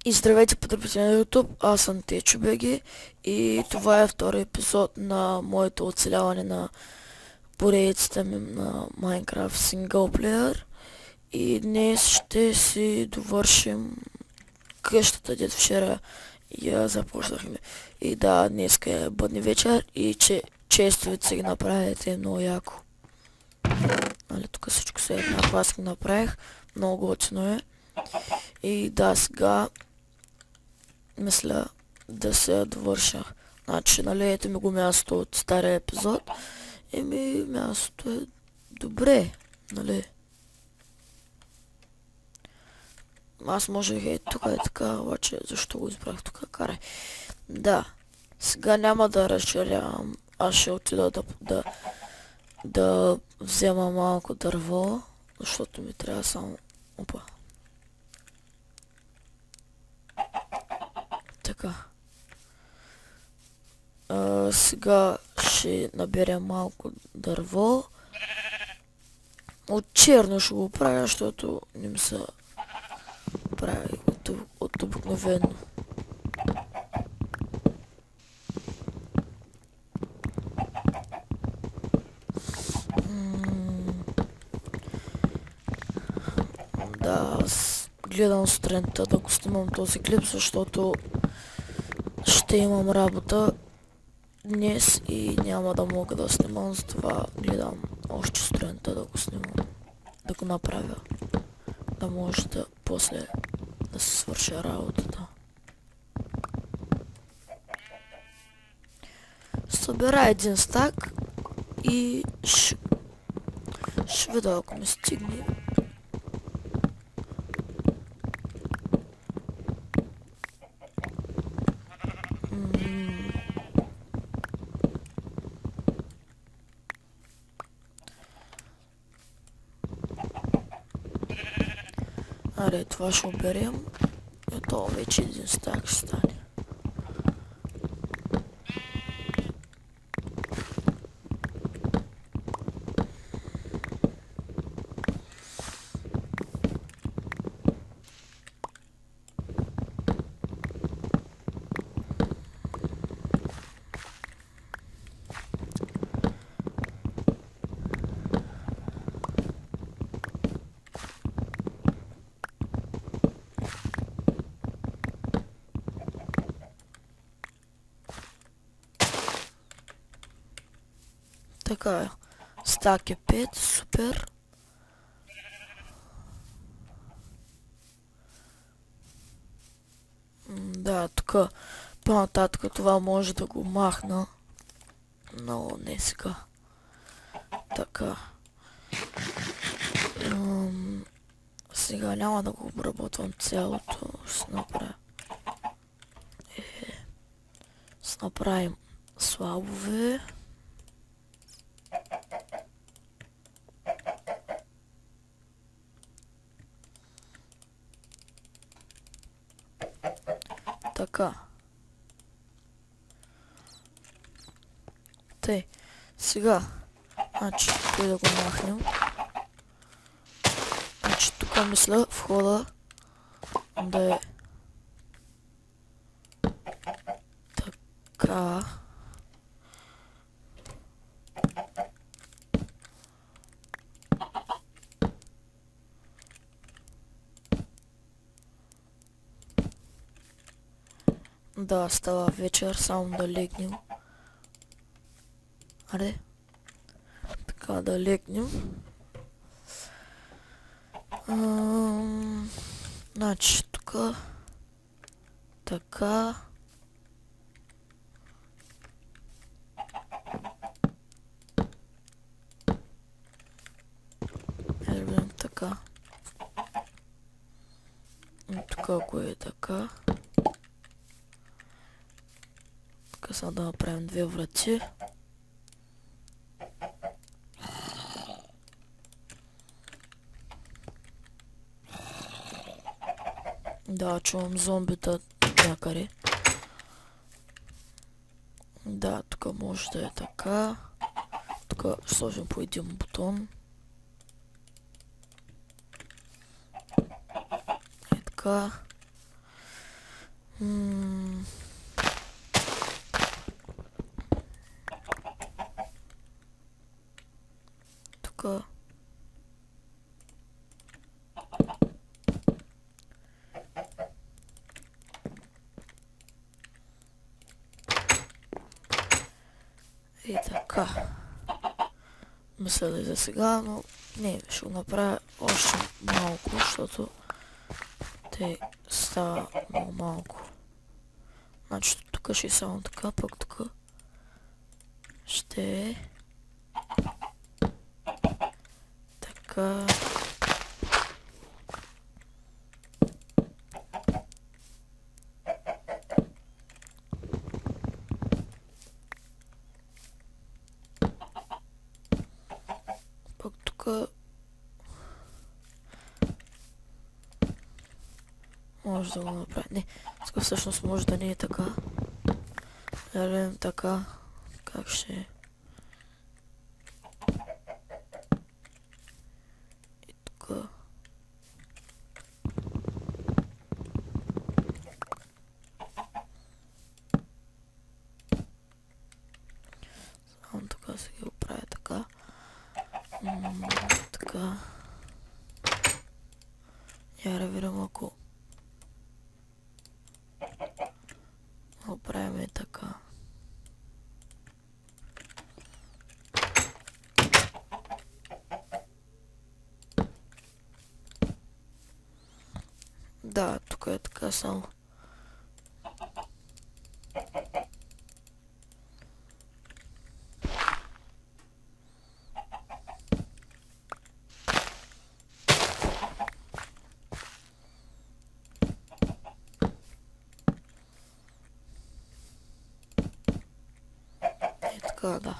И здравейте, потребители на YouTube, аз съм Течо Беги и това е втори епизод на моето оцеляване на поредицата ми на Minecraft Singleplayer. И днес ще си довършим къщата, дето вчера я започнахме. И да, днес е бъдни вечер и честовете си ги направите много яко. Нали, тук всичко се еднакво, аз ги направих, много готино е. И да, сега мисля да се довърша. Значи, нали, ето ми го място от стария епизод. Мястото е добре, нали. Аз можех тук е така, обаче защо го избрах тук, карай. Да, сега няма да разширявам. Аз ще отида да взема малко дърво, защото ми трябва само... Опа. Така. Сега ще наберем малко дърво. От черно ще го правя, защото не ми се прави от обикновено. Да, аз гледам сутринта да го снимам този клип, защото ще имам работа днес и няма да мога да снимам, затова гледам още сутринта да го снимам, да го направя, да може да после да се свърша работата. Събера един стак и ще видя, ако ми стигне. Аре, това ще оберем. Ето вече един стак ще стане. Така е. Стак е 5, супер. Да, тук по-нататък това може да го махна. Но не сега. Така. Сега няма да го обработвам цялото. Ще направя. Ще направим слабове. Така. Тъй. Сега. Значи, той да го махнем. Значи, тук мисля входа да е така. Да, става вечер, само да легнем. Аре. Така, да легнем. Значи, тук. Така. Видим така. И тук, ако е така. Тук сега да направим две врати. Да, чувам зомбита някъде. Да, тук може да е така. Тук ще сложим по един бутон. Е така. М, Тук. И така. Мисля да е за сега, но не, ще го направя още малко, защото те става много малко. Значи тук ще е само така, пък тук ще е така. Пък тук може да го направя. Не, тук всъщност може да не е така. Да видим така. Как ще е. И тук. Само така сега го правя така. Така. Я да видим ако го правим така. Да, тук е така само. Е така, да.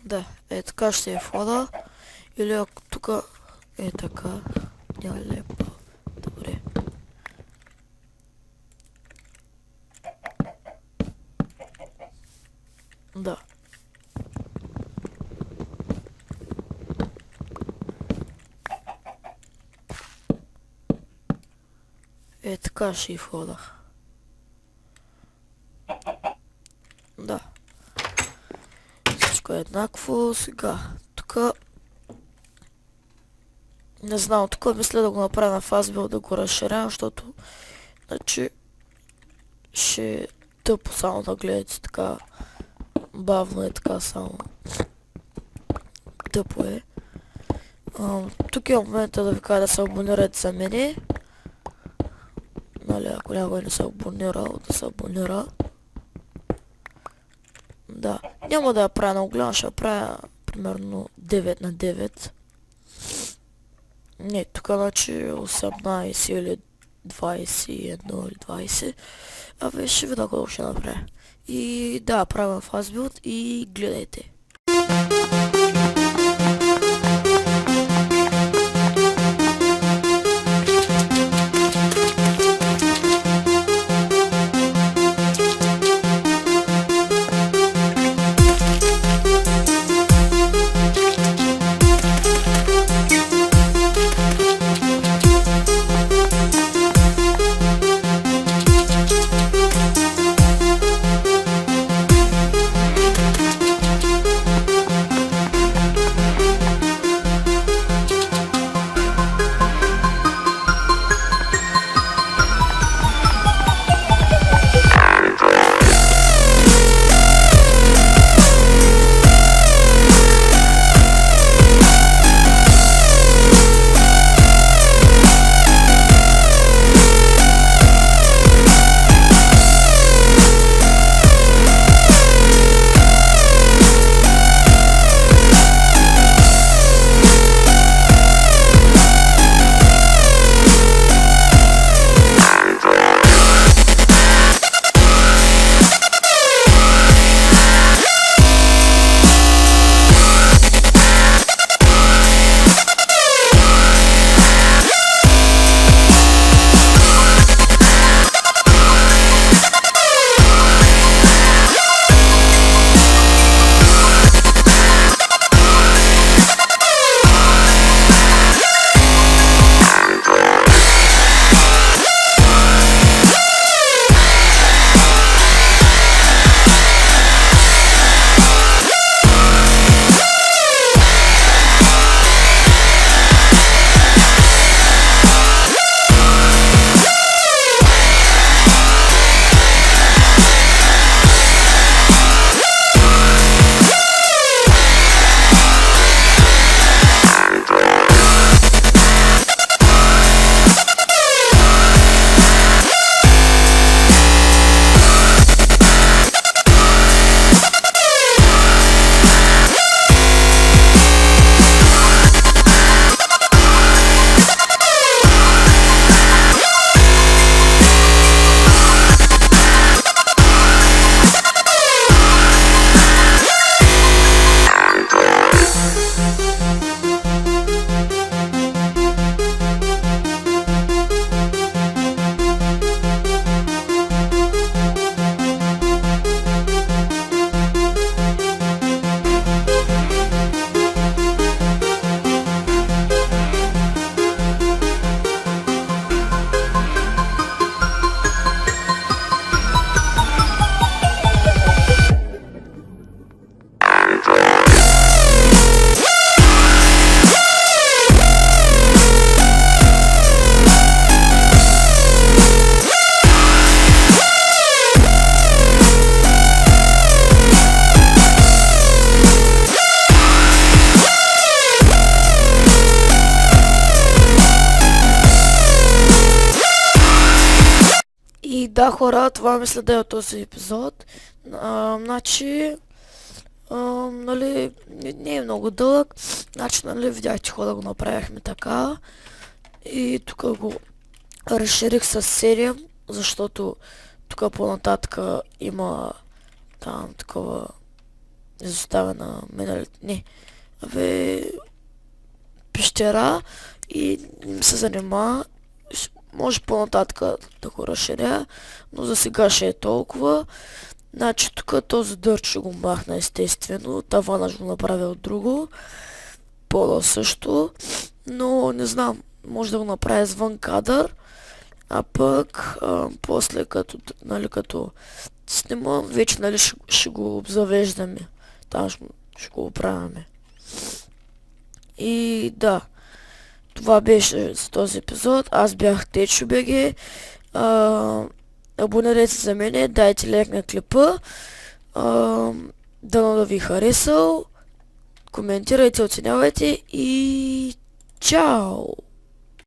Да, е така ще е входа. Или ако тук е така, няма лепо. Добре. Да. Е така ще е входа. Да. Всичко е еднакво. Сега, тук не знам, тук мисля да го направя на фазбил, да го разширявам, защото значи ще е тъпо само да гледате така. Бавно е така само. Тъпо е. Тук е момента да ви кажа да се абонирате за мене. Нали, ако някой не се абонирал, да се абонира. Да. Няма да я правя много голяма, ще я правя примерно 9 на 9. Не, тук значи 18 или 21 или 20. Абе, ще видя какво ще направя. И да, правя фазбилд и гледайте. И да, хора, това мисля да е от този епизод. Значи, нали, не е много дълъг. Значи, нали, видяхте, хора, го направихме така. И тук го разширих с 7, защото тук по-нататък има там такова изоставена не, пещера и не ми се занимава. Може по-нататък да го разширя, но за сега ще е толкова. Значи тук този дърт ще го махна естествено, тавана ще го направя от друго. Пола също, но не знам, може да го направя извън кадър, а пък после като снимам, вече нали ще го обзавеждаме, там ще го оправяме. И да, това беше за този епизод. Аз бях Течо БГ. Абонирайте се за мене, дайте лайк на клипа. Дано да ви харесал. Коментирайте, оценявайте и чао!